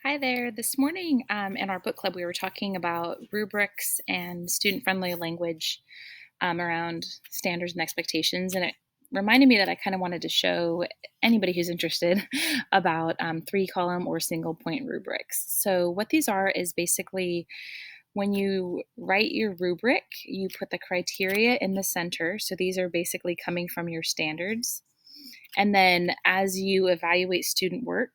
Hi there. This morning in our book club, we were talking about rubrics and student friendly language around standards and expectations. And it reminded me that I kind of wanted to show anybody who's interested about three column or single point rubrics. So, what these are is basically when you write your rubric, you put the criteria in the center. So, these are basically coming from your standards. And then as you evaluate student work,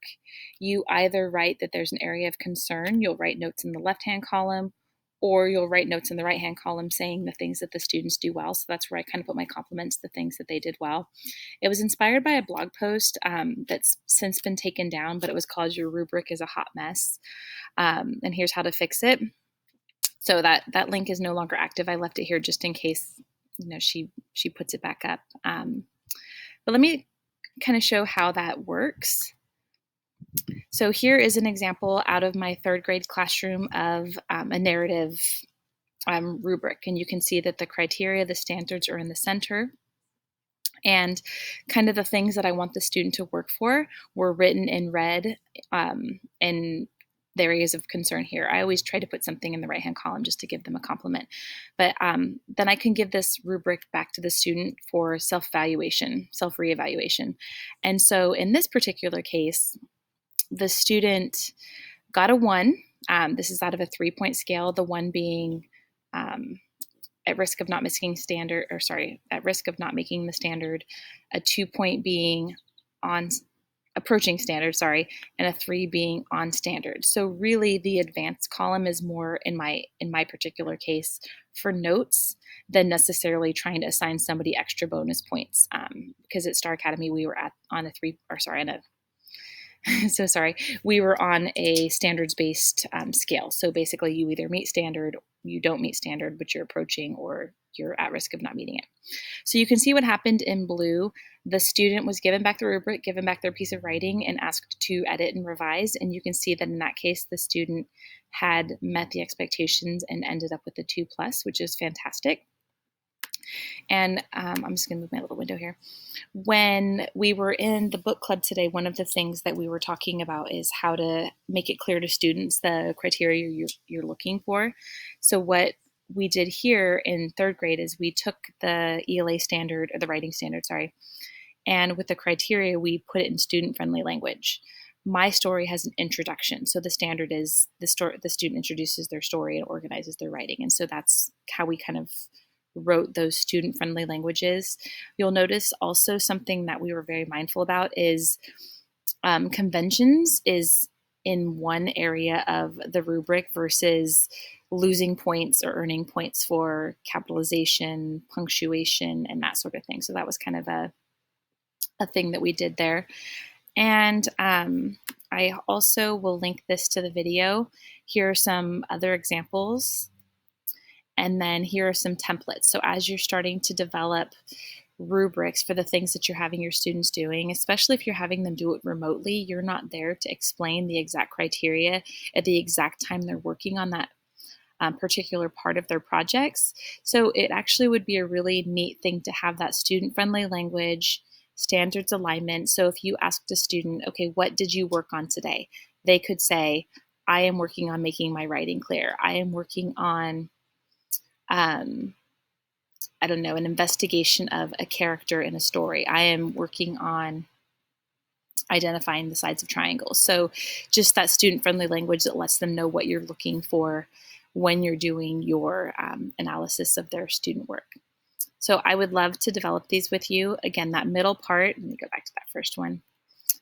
you either write that there's an area of concern, you'll write notes in the left-hand column, or you'll write notes in the right-hand column saying the things that the students do well. So that's where I kind of put my compliments, the things that they did well. It was inspired by a blog post that's since been taken down, but it was called "Your Rubric is a Hot Mess." And here's how to fix it. So that link is no longer active. I left it here just in case she puts it back up. But let me kind of show how that works. So here is an example out of my third grade classroom of a narrative rubric. And you can see that the criteria, the standards are in the center. And kind of the things that I want the student to work for were written in red and the areas of concern here. I always try to put something in the right-hand column just to give them a compliment. But then I can give this rubric back to the student for self-evaluation, self-reevaluation. And so in this particular case, the student got a 1. This is out of a 3-point scale, the 1 being at risk of not making standard, at risk of not making the standard, a 2-point being on approaching standard, and a 3 being on standard. So really the advanced column is more in my particular case for notes than necessarily trying to assign somebody extra bonus points. Because at Star Academy we were we were on a standards-based scale. So basically you either meet standard, you don't meet standard, but you're approaching, or you're at risk of not meeting it. So you can see what happened in blue. The student was given back the rubric, given back their piece of writing, and asked to edit and revise. And you can see that in that case, the student had met the expectations and ended up with a 2+, which is fantastic. And I'm just going to move my little window here. When we were in the book club today, one of the things that we were talking about is how to make it clear to students the criteria you're looking for. So what we did here in third grade is we took the ELA standard, or the writing standard, and with the criteria, we put it in student-friendly language. My story has an introduction. So the standard is the student introduces their story and organizes their writing. And so that's how we kind of wrote those student-friendly languages. You'll notice also something that we were very mindful about is conventions is in one area of the rubric versus losing points or earning points for capitalization, punctuation, and that sort of thing. So that was kind of a thing that we did there. And I also will link this to the video. Here are some other examples. And then here are some templates. So as you're starting to develop rubrics for the things that you're having your students doing, especially if you're having them do it remotely, you're not there to explain the exact criteria at the exact time they're working on that particular part of their projects. So it actually would be a really neat thing to have that student-friendly language, standards alignment. So if you asked a student, okay, what did you work on today? They could say, I am working on making my writing clear. I am working on I don't know, an investigation of a character in a story. I am working on identifying the sides of triangles. So just that student-friendly language that lets them know what you're looking for when you're doing your analysis of their student work. So I would love to develop these with you. Again, that middle part, let me go back to that first one.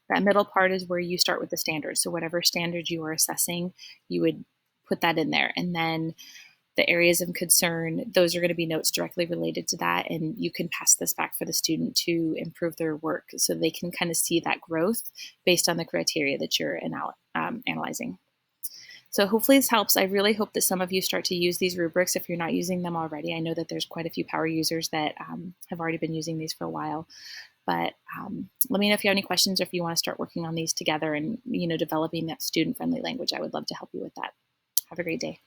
That middle part is where you start with the standards. So whatever standard you are assessing, you would put that in there. And then the areas of concern, those are going to be notes directly related to that, and you can pass this back for the student to improve their work so they can kind of see that growth based on the criteria that you're analyzing. So hopefully this helps. I really hope that some of you start to use these rubrics if you're not using them already. I know that there's quite a few power users that have already been using these for a while. But let me know if you have any questions or if you want to start working on these together and developing that student-friendly language. I would love to help you with that. Have a great day.